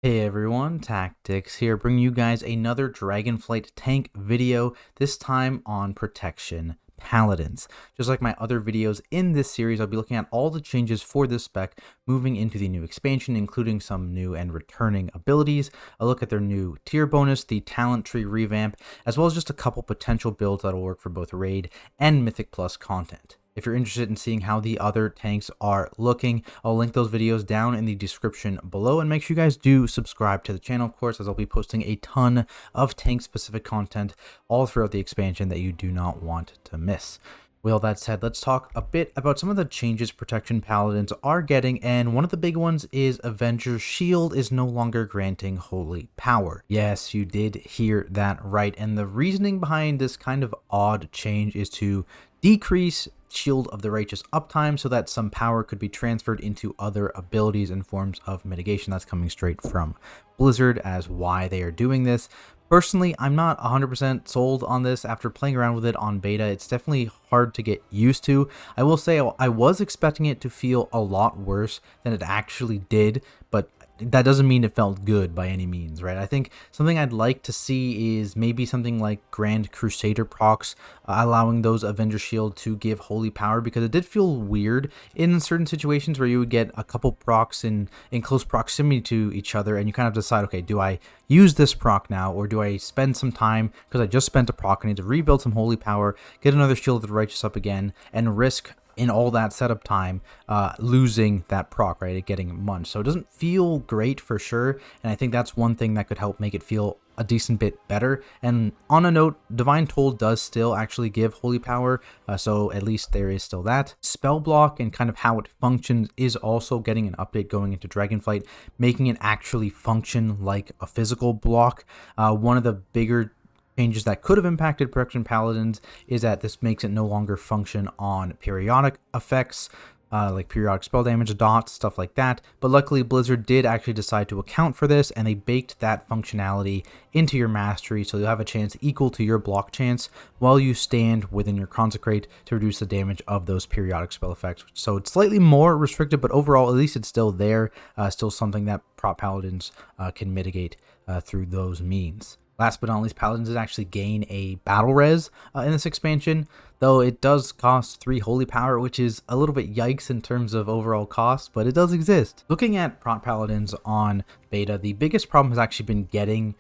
Hey everyone, Tactics here, bringing you guys another Dragonflight tank video, this time on protection paladins. Just like my other videos in this series, I'll be looking at all the changes for this spec moving into the new expansion, including some new and returning abilities, a look at their new tier bonus, the talent tree revamp, as well as just a couple potential builds that'll work for both raid and Mythic Plus content. If you're interested in seeing how the other tanks are looking, I'll link those videos down in the description below, and make sure you guys do subscribe to the channel, of course, as I'll be posting a ton of tank-specific content all throughout the expansion that you do not want to miss. With all that said, let's talk a bit about some of the changes protection paladins are getting, and one of the big ones is Avenger's Shield is no longer granting holy power. Yes, you did hear that right, and the reasoning behind this kind of odd change is to decrease Shield of the Righteous uptime so that some power could be transferred into other abilities and forms of mitigation. That's coming straight from Blizzard as why they are doing this. Personally, I'm not 100% sold on this after playing around with it on beta. It's definitely hard to get used to. I will say I was expecting it to feel a lot worse than it actually did, but that doesn't mean it felt good by any means, right? I think something I'd like to see is maybe something like Grand Crusader procs, allowing those Avenger Shield to give holy power, because it did feel weird in certain situations where you would get a couple procs in close proximity to each other, and you kind of decide, okay, do I use this proc now, or do I spend some time, because I just spent a proc, I need to rebuild some holy power, get another Shield of the Righteous up again, and risk in all that setup time, losing that proc, right, it getting munched. So it doesn't feel great for sure, and I think that's one thing that could help make it feel a decent bit better. And on a note, Divine Toll does still actually give holy power, so at least there is still that. Spell block and kind of how it functions is also getting an update going into Dragonflight, making it actually function like a physical block. One of the bigger changes that could have impacted protection paladins is that this makes it no longer function on periodic effects, like periodic spell damage, dots, stuff like that. But luckily Blizzard did actually decide to account for this, and they baked that functionality into your mastery, so you'll have a chance equal to your block chance while you stand within your consecrate to reduce the damage of those periodic spell effects. So it's slightly more restricted, but overall at least it's still there, still something that prop paladins can mitigate through those means. Last but not least, Paladins did actually gain a battle res in this expansion, though it does cost 3 holy power, which is a little bit yikes in terms of overall cost, but it does exist. Looking at prop Paladins on beta, the biggest problem has actually been getting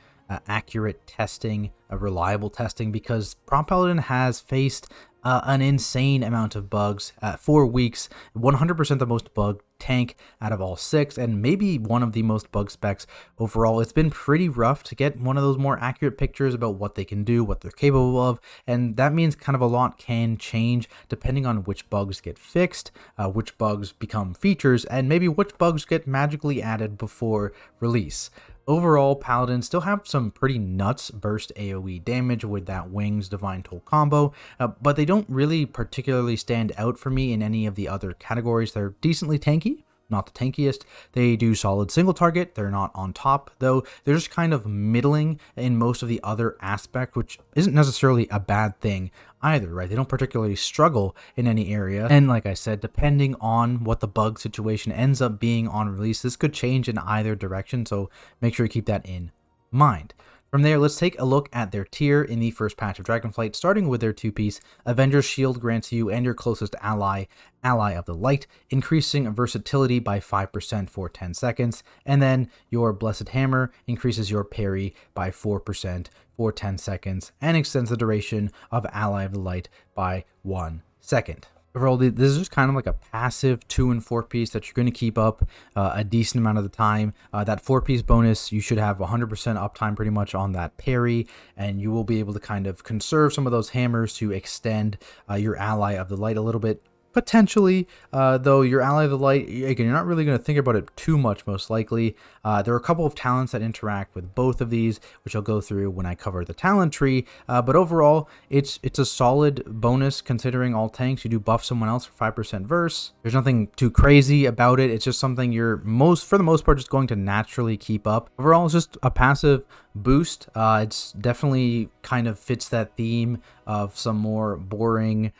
accurate testing, reliable testing, because prop Paladin has faced an insane amount of bugs. 4 weeks, 100% the most bugged tank out of all 6, and maybe one of the most bugged specs overall. It's been pretty rough to get one of those more accurate pictures about what they can do, what they're capable of, and that means kind of a lot can change depending on which bugs get fixed, which bugs become features, and maybe which bugs get magically added before release. Overall, Paladins still have some pretty nuts burst AoE damage with that Wings Divine Toll combo, but they don't really particularly stand out for me in any of the other categories. They're decently tanky, not the tankiest. They do solid single target. They're not on top, though. They're just kind of middling in most of the other aspects, which isn't necessarily a bad thing either, right? They don't particularly struggle in any area. And like I said, depending on what the bug situation ends up being on release, this could change in either direction, so make sure you keep that in mind. From there, let's take a look at their tier in the first patch of Dragonflight, starting with their 2-piece. Avenger's Shield grants you and your closest ally, Ally of the Light, increasing versatility by 5% for 10 seconds, and then your Blessed Hammer increases your parry by 4% for 10 seconds, and extends the duration of Ally of the Light by 1 second. Overall, this is just kind of like a passive 2 and 4 piece that you're going to keep up a decent amount of the time. That 4-piece bonus, you should have 100% uptime pretty much on that parry, and you will be able to kind of conserve some of those hammers to extend your Ally of the Light a little bit. Potentially, though your Ally of the Light, again, you're not really going to think about it too much, most likely. There are a couple of talents that interact with both of these, which I'll go through when I cover the talent tree, but overall, it's a solid bonus considering all tanks. You do buff someone else for 5% verse. There's nothing too crazy about it. It's just something you're for the most part, just going to naturally keep up. Overall, it's just a passive boost. It's definitely kind of fits that theme of some more boring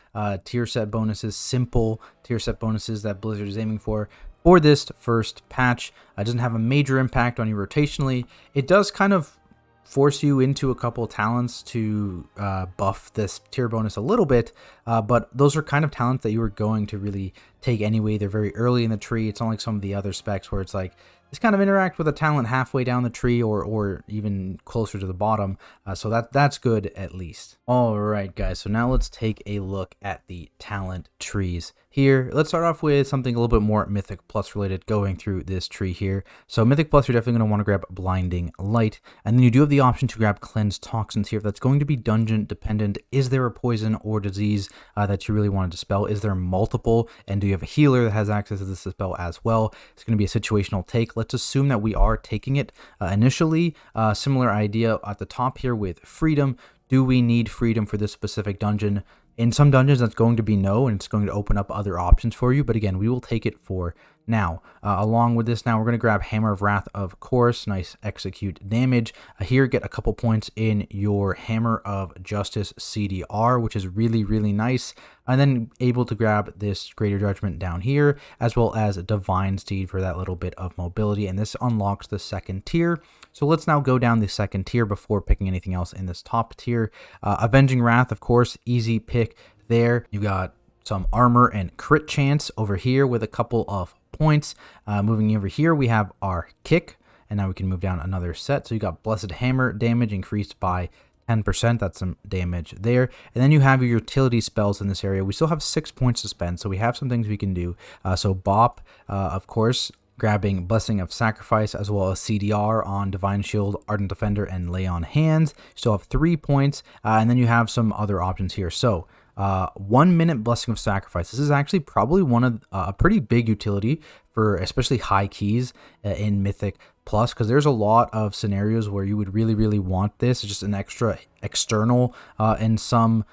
tier set bonuses, simple tier set bonuses that Blizzard is aiming for. For this first patch, it doesn't have a major impact on you rotationally. It does kind of force you into a couple talents to buff this tier bonus a little bit, but those are kind of talents that you were going to really take anyway. They're very early in the tree. It's not like some of the other specs where it's like, just kind of interact with a talent halfway down the tree or even closer to the bottom. So that's good at least. All right, guys. So now let's take a look at the talent trees here. Let's start off with something a little bit more Mythic Plus related going through this tree here. So Mythic Plus, you're definitely going to want to grab Blinding Light. And then you do have the option to grab Cleanse Toxins here. If that's going to be dungeon dependent, is there a poison or disease that you really want to dispel? Is there multiple? And do you have a healer that has access to this spell as well? It's going to be a situational take. Let's assume that we are taking it initially. Similar idea at the top here with Freedom. Do we need Freedom for this specific dungeon? In some dungeons, that's going to be no, and it's going to open up other options for you. But again, we will take it for now. Along with this, now we're going to grab Hammer of Wrath, of course. Nice execute damage. Here, get a couple points in your Hammer of Justice CDR, which is really, really nice. And then able to grab this Greater Judgment down here, as well as Divine Steed for that little bit of mobility. And this unlocks the second tier. So let's now go down the second tier before picking anything else in this top tier. Avenging Wrath, of course, easy pick there. You got some armor and crit chance over here with a couple of points. Moving over here, we have our kick, and now we can move down another set. So you got Blessed Hammer damage increased by 10%. That's some damage there. And then you have your utility spells in this area. We still have 6 points to spend, so we have some things we can do. So Bop, of course, grabbing Blessing of Sacrifice, as well as CDR on Divine Shield, Ardent Defender, and Lay on Hands. You still have 3 points, and then you have some other options here. So 1 minute Blessing of Sacrifice. This is actually probably one of a pretty big utility for especially high keys in Mythic Plus, because there's a lot of scenarios where you would really, really want this. It's just an extra external in some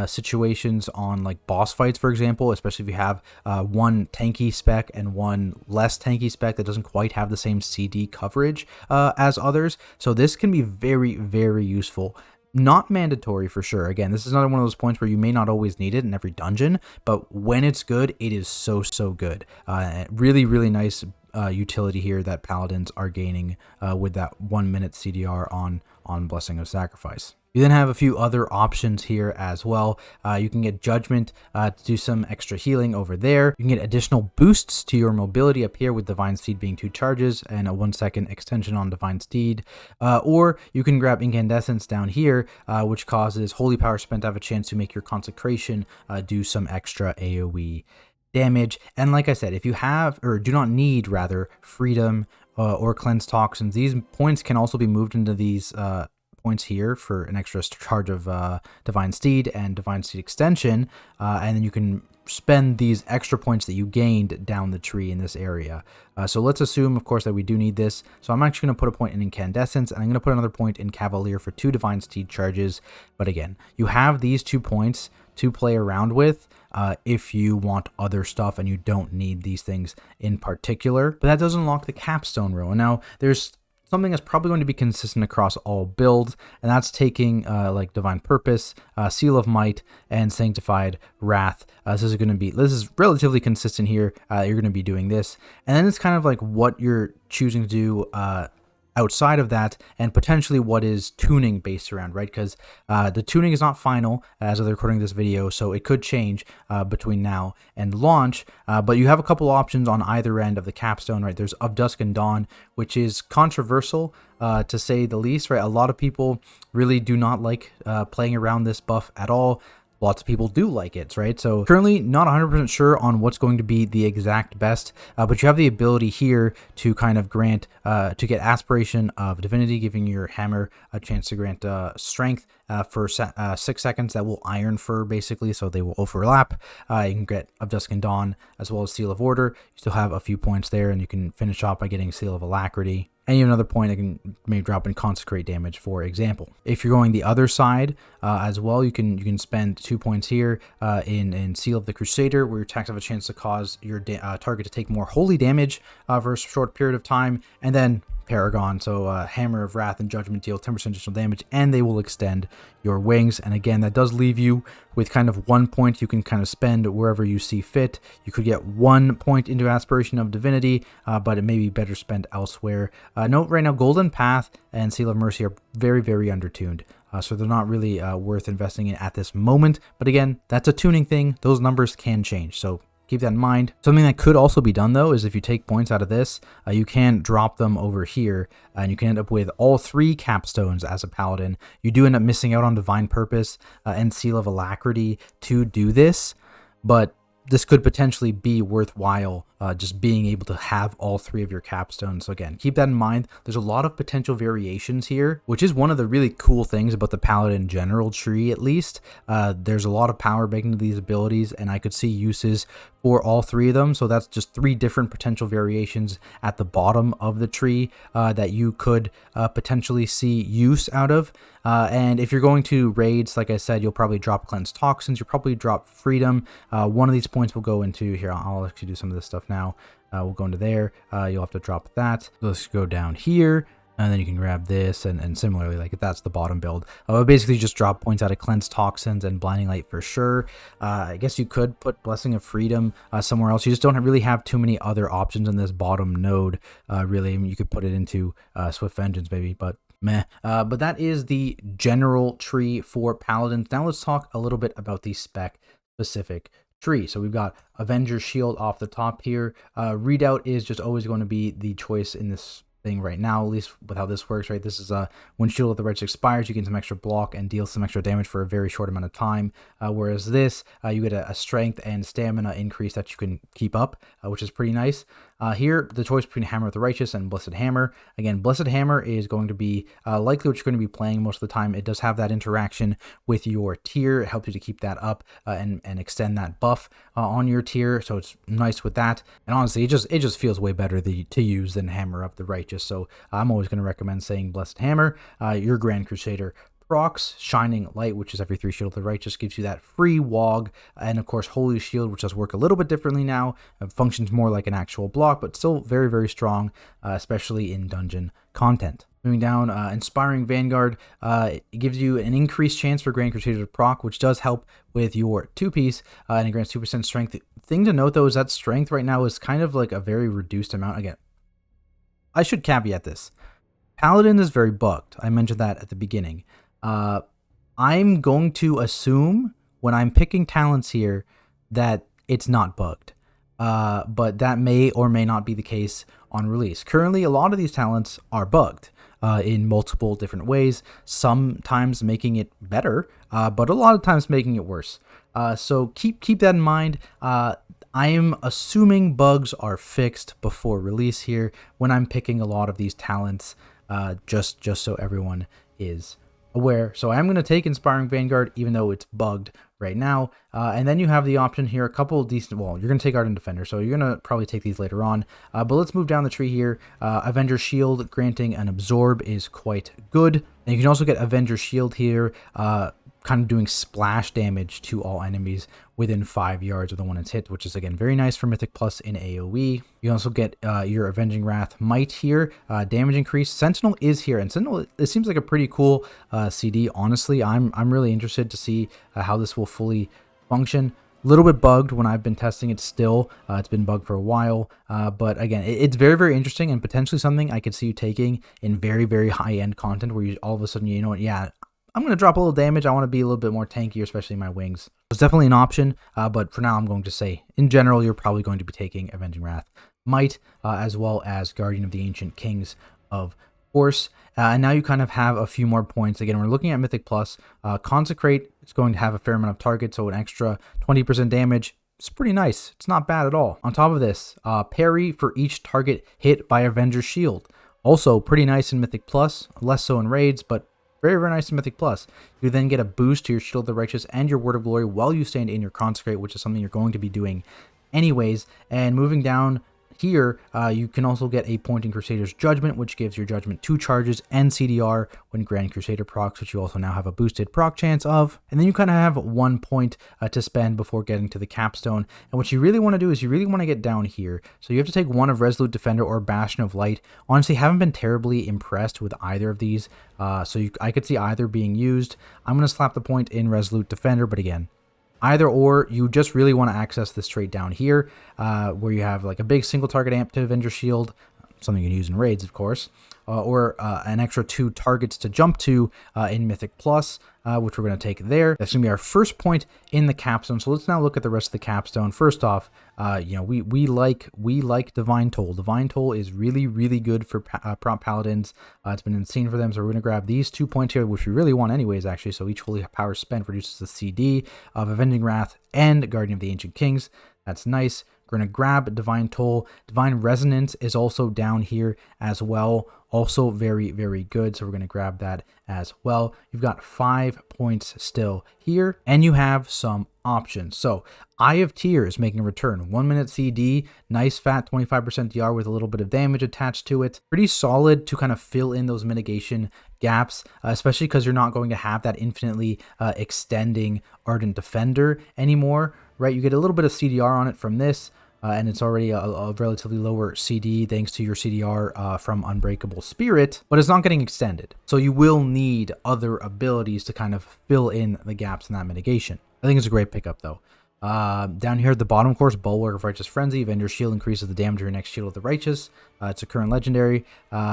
situations on like boss fights, for example, especially if you have one tanky spec and one less tanky spec that doesn't quite have the same CD coverage as others. So this can be very, very useful. Not mandatory for sure. Again, this is another one of those points where you may not always need it in every dungeon, but when it's good, it is so, so good. Really, really nice utility here that Paladins are gaining with that 1 minute CDR on Blessing of Sacrifice. You then have a few other options here as well. You can get Judgment to do some extra healing over there. You can get additional boosts to your mobility up here with Divine Steed being 2 charges and a 1 second extension on Divine Steed. Or you can grab Incandescence down here, which causes Holy Power spent to have a chance to make your Consecration do some extra AoE damage. And like I said, if you have, or do not need rather, Freedom or Cleanse Toxins, these points can also be moved into these points here for an extra charge of Divine Steed and Divine Steed Extension, and then you can spend these extra points that you gained down the tree in this area. So let's assume, of course, that we do need this. So I'm actually going to put a point in Incandescence, and I'm going to put another point in Cavalier for 2 Divine Steed charges. But again, you have these 2 points to play around with if you want other stuff and you don't need these things in particular. But that does unlock the Capstone row. And now there's something that's probably going to be consistent across all builds, and that's taking like Divine Purpose, Seal of Might, and Sanctified Wrath. This is relatively consistent here. You're going to be doing this, and then it's kind of like what you're choosing to do outside of that, and potentially what is tuning based around, right? Because the tuning is not final as of recording this video, so it could change between now and launch, but you have a couple options on either end of the capstone, right? There's Of Dusk and Dawn, which is controversial to say the least, right? A lot of people really do not like playing around this buff at all. Lots of people do like it, right? So currently not 100% sure on what's going to be the exact best, but you have the ability here to kind of grant, to get Aspiration of Divinity, giving your hammer a chance to grant strength for 6 seconds. That will iron fur basically, so they will overlap. You can get Of Dusk and Dawn as well as Seal of Order. You still have a few points there, and you can finish off by getting Seal of Alacrity. And you have another point that can maybe drop in Consecrate damage, for example. If you're going the other side as well, you can spend 2 points here in Seal of the Crusader, where your attacks have a chance to cause your target to take more holy damage for a short period of time, and then Paragon, so Hammer of Wrath and Judgment deal 10% additional damage, and they will extend your wings. And again, that does leave you with kind of 1 point you can kind of spend wherever you see fit. You could get 1 point into Aspiration of Divinity, but it may be better spent elsewhere. Note right now, Golden Path and Seal of Mercy are very, very undertuned. So they're not really worth investing in at this moment. But again, that's a tuning thing. Those numbers can change. So keep that in mind. Something that could also be done, though, is if you take points out of this, you can drop them over here, and you can end up with all 3 capstones as a paladin. You do end up missing out on Divine Purpose and Seal of Alacrity to do this, but this could potentially be worthwhile, just being able to have all 3 of your capstones. So again, keep that in mind. There's a lot of potential variations here, which is one of the really cool things about the Paladin general tree, at least. There's a lot of power baked into these abilities, and I could see uses for all 3 of them. So that's just 3 different potential variations at the bottom of the tree that you could potentially see use out of. And if you're going to raids, like I said, you'll probably drop Cleanse Toxins. You'll probably drop Freedom. One of these points will go into here. I'll actually do some of this stuff now. We'll go into there. You'll have to drop that. Let's go down here. And then you can grab this, and similarly, like if that's the bottom build. Basically just drop points out of Cleanse Toxins and Blinding Light for sure. I guess you could put Blessing of Freedom somewhere else. You just don't really have too many other options in this bottom node, really. I mean, you could put it into Swift Vengeance maybe, but meh. But that is the general tree for Paladins. Now let's talk a little bit about the spec specific tree. So we've got Avenger's Shield off the top here. Readout is just always going to be the choice in this thing right now, at least with how this works, right? This is when Shield of the Righteous expires, you get some extra block and deal some extra damage for a very short amount of time, whereas this, you get a strength and stamina increase that you can keep up, which is pretty nice. Here, the choice between Hammer of the Righteous and Blessed Hammer. Again, Blessed Hammer is going to be likely what you're going to be playing most of the time. It does have that interaction with your tier. It helps you to keep that up and extend that buff on your tier, so it's nice with that. And honestly, it just feels way better to use than Hammer of the Righteous, so I'm always going to recommend saying Blessed Hammer. Your Grand Crusader procs Shining Light, which is every 3 Shield of the Righteous, gives you that free WOG, and of course Holy Shield, which does work a little bit differently now. It functions more like an actual block, but still very, very strong, especially in dungeon content. Moving down, Inspiring Vanguard, it gives you an increased chance for Grand Crusader to proc, which does help with your 2-piece, and it grants 2% strength. Thing to note, though, is that strength right now is kind of like a very reduced amount. Again, I should caveat this. Paladin is very bugged. I mentioned that at the beginning. I'm going to assume when I'm picking talents here that it's not bugged, but that may or may not be the case on release. Currently, a lot of these talents are bugged in multiple different ways, sometimes making it better, but a lot of times making it worse. So keep that in mind. I'm assuming bugs are fixed before release here when I'm picking a lot of these talents, just so everyone is aware. So I'm going to take Inspiring Vanguard, even though it's bugged right now. And then you have the option here, a couple of decent, well, you're going to take Ardent Defender, so you're going to probably take these later on. But let's move down the tree here. Avenger Shield, granting an Absorb, is quite good. And you can also get Avenger Shield here, kind of doing splash damage to all enemies within 5 yards of the one it's hit, which is again very nice for Mythic Plus in AoE. You also get your Avenging Wrath Might here, damage increase. Sentinel is here, and Sentinel, it seems like a pretty cool CD. Honestly, I'm really interested to see how this will fully function. A little bit bugged when I've been testing it still. It's been bugged for a while, but again, it's very, very interesting and potentially something I could see you taking in very, very high-end content where you all of a sudden, you know what, yeah, I'm going to drop a little damage. I want to be a little bit more tanky, especially my wings. It's definitely an option, but for now I'm going to say, in general, you're probably going to be taking Avenging Wrath Might, as well as Guardian of the Ancient Kings of Force. And now you kind of have a few more points. Again, we're looking at Mythic Plus. Consecrate is going to have a fair amount of target, so an extra 20% damage. It's pretty nice. It's not bad at all. On top of this, parry for each target hit by Avenger's Shield. Also pretty nice in Mythic Plus, less so in raids, but very, very nice in Mythic Plus. You then get a boost to your Shield of the Righteous and your Word of Glory while you stand in your Consecrate, which is something you're going to be doing anyways. And moving down here, you can also get a point in Crusader's Judgment, which gives your Judgment 2 charges and CDR when Grand Crusader procs, which you also now have a boosted proc chance of. And then you kind of have 1 point to spend before getting to the capstone. And what you really want to do is you really want to get down here. So you have to take one of Resolute Defender or Bastion of Light. Honestly, haven't been terribly impressed with either of these. I could see either being used. I'm going to slap the point in Resolute Defender, but again, either or, you just really want to access this trait down here, where you have like a big single target amp to Avenger Shield, something you can use in raids, of course, or an extra 2 targets to jump to in Mythic Plus, which we're going to take there. That's going to be our first point in the capstone. So let's now look at the rest of the capstone. First off, you know, we like Divine Toll. Divine Toll is really, really good for prop paladins. It's been insane for them. So we're going to grab these 2 points here, which we really want anyways, actually. So each holy power spent reduces the CD of Avenging Wrath and Guardian of the Ancient Kings. That's nice. We're going to grab Divine Toll. Divine Resonance is also down here as well. Also very, very good. So we're going to grab that as well. You've got 5 points still here, and you have some options. So Eye of Tears making a return. 1 minute CD, nice fat 25% DR with a little bit of damage attached to it. Pretty solid to kind of fill in those mitigation gaps, especially because you're not going to have that infinitely extending Ardent Defender anymore, right? You get a little bit of CDR on it from this. And it's already a relatively lower CD thanks to your CDR from Unbreakable Spirit, but it's not getting extended. So you will need other abilities to kind of fill in the gaps in that mitigation. I think it's a great pickup though. Down here at the bottom, of course, Bulwark of Righteous Frenzy. Avenger Shield increases the damage of your next Shield of the Righteous. It's a current legendary,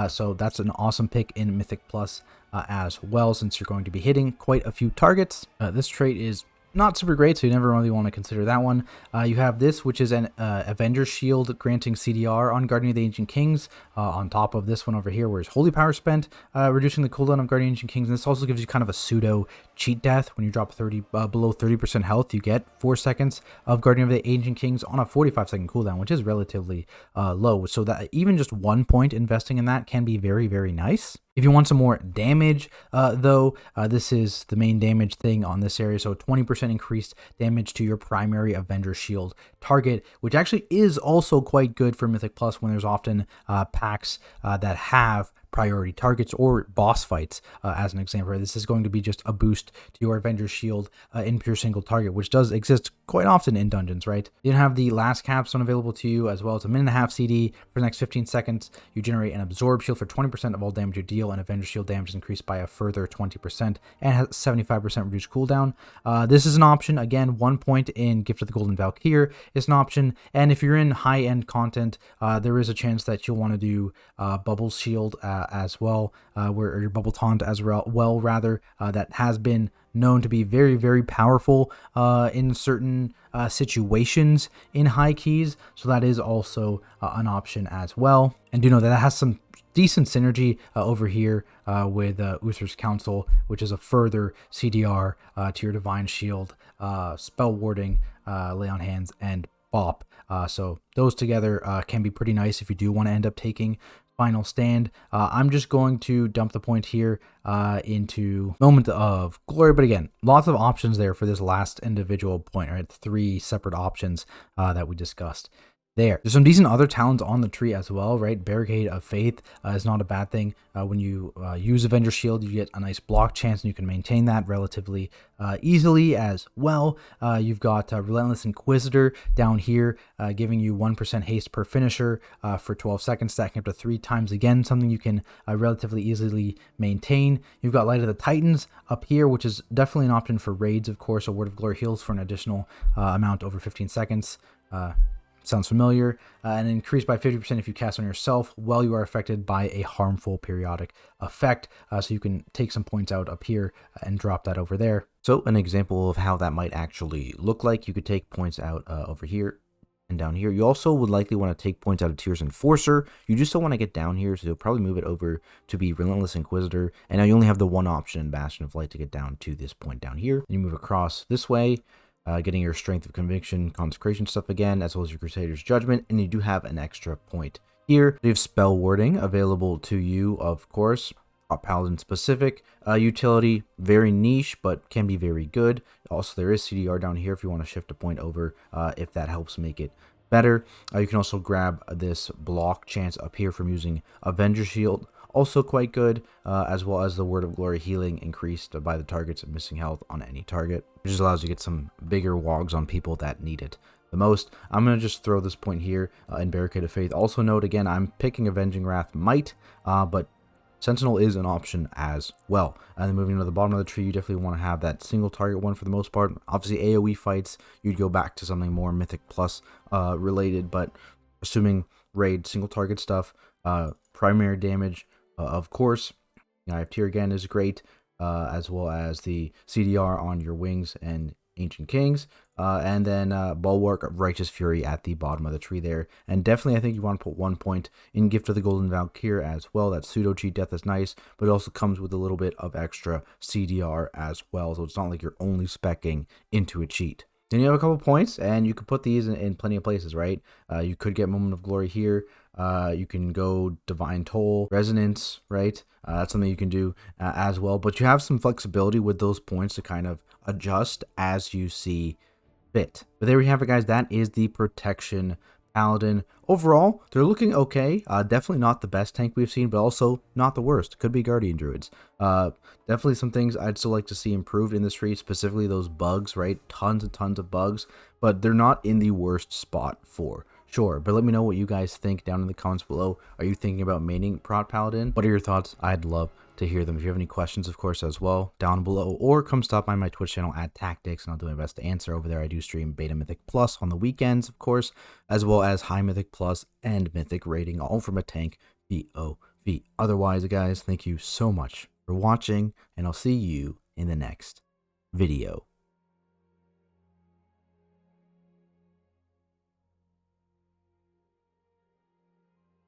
so that's an awesome pick in Mythic Plus as well, since you're going to be hitting quite a few targets. This trait is not super great, so you never really want to consider that one. You have this, which is an Avenger Shield granting CDR on Guardian of the Ancient Kings, on top of this one over here, where it's Holy Power spent, reducing the cooldown of Guardian of the Ancient Kings. And this also gives you kind of a pseudo cheat death. When you drop below 30% health, you get 4 seconds of Guardian of the Ancient Kings on a 45-second cooldown, which is relatively low. So that even just 1 point investing in that can be very, very nice. If you want some more damage, though, this is the main damage thing on this area. So 20% increased damage to your primary Avenger Shield target, which actually is also quite good for Mythic Plus when there's often packs that have priority targets or boss fights, as an example. This is going to be just a boost to your Avenger Shield in pure single target, which does exist quite often in dungeons, right? You have the last capstone available to you as well. It's a 1.5 CD for the next 15 seconds. You generate an Absorb Shield for 20% of all damage you deal, and Avenger Shield damage is increased by a further 20% and has 75% reduced cooldown. This is an option. Again, 1 point in Gift of the Golden Valkyr is an option, and if you're in high-end content, there is a chance that you'll want to do Bubble Shield as well, or your Bubble Taunt as well, that has been known to be very, very powerful in certain situations in high keys. So that is also an option as well. And do know that that has some decent synergy over here with Uther's Council, which is a further CDR to your Divine Shield, Spell Warding, Lay on Hands, and Bop. So those together can be pretty nice if you do want to end up taking Final Stand. I'm just going to dump the point here into Moment of Glory, but again, lots of options there for this last individual point, right? 3 separate options that we discussed there. There's some decent other talents on the tree as well, right? Barricade of Faith is not a bad thing. When you use Avenger Shield, you get a nice block chance, and you can maintain that relatively easily as well. You've got Relentless Inquisitor down here, giving you 1% haste per finisher for 12 seconds, stacking up to 3 times again, something you can relatively easily maintain. You've got Light of the Titans up here, which is definitely an option for raids, of course. A Word of Glory heals for an additional amount over 15 seconds. Sounds familiar. And increased by 50% if you cast on yourself while you are affected by a harmful periodic effect. So you can take some points out up here and drop that over there. So an example of how that might actually look like, you could take points out over here and down here. You also would likely want to take points out of Tears Enforcer. You just don't want to get down here, so you'll probably move it over to be Relentless Inquisitor. And now you only have the one option in Bastion of Light to get down to this point down here. And you move across this way. Getting your Strength of Conviction, Consecration stuff again, as well as your Crusader's Judgment, and you do have an extra point here. You have Spell Warding available to you, of course. Paladin specific utility, very niche, but can be very good. Also, there is CDR down here if you want to shift a point over, if that helps make it better. You can also grab this block chance up here from using Avenger Shield, also quite good, as well as the Word of Glory healing increased by the target's missing health on any target, which just allows you to get some bigger wogs on people that need it the most. I'm going to just throw this point here in Barricade of Faith. Also note, again, I'm picking Avenging Wrath Might, but Sentinel is an option as well. And then moving to the bottom of the tree, you definitely want to have that single target one for the most part. Obviously, AoE fights, you'd go back to something more Mythic Plus related, but assuming raid, single target stuff, primary damage, of course. I have Tear again is great, as well as the CDR on your wings and Ancient Kings, and then Bulwark of Righteous Fury at the bottom of the tree there. And definitely I think you want to put 1 point in Gift of the Golden Valkyr as well. That pseudo cheat death is nice, but it also comes with a little bit of extra CDR as well, so it's not like you're only speccing into a cheat. Then you have a couple points, and you could put these in plenty of places, right? You could get Moment of Glory here. You can go Divine Toll, Resonance, right? That's something you can do as well. But you have some flexibility with those points to kind of adjust as you see fit. But there we have it, guys. That is the Protection Paladin. Overall, they're looking okay. Definitely not the best tank we've seen, but also not the worst. Could be Guardian Druids. Definitely some things I'd still like to see improved in this tree, specifically those bugs, right? Tons and tons of bugs, but they're not in the worst spot for sure. But let me know what you guys think down in the comments below. Are you thinking about maining Prot Paladin? What are your thoughts? I'd love to hear them. If you have any questions, of course, as well, down below, or come stop by my Twitch channel at Tactics, and I'll do my best to answer over there. I do stream Beta Mythic Plus on the weekends, of course, as well as High Mythic Plus and Mythic Rating, all from a tank POV. Otherwise, guys, thank you so much for watching, and I'll see you in the next video.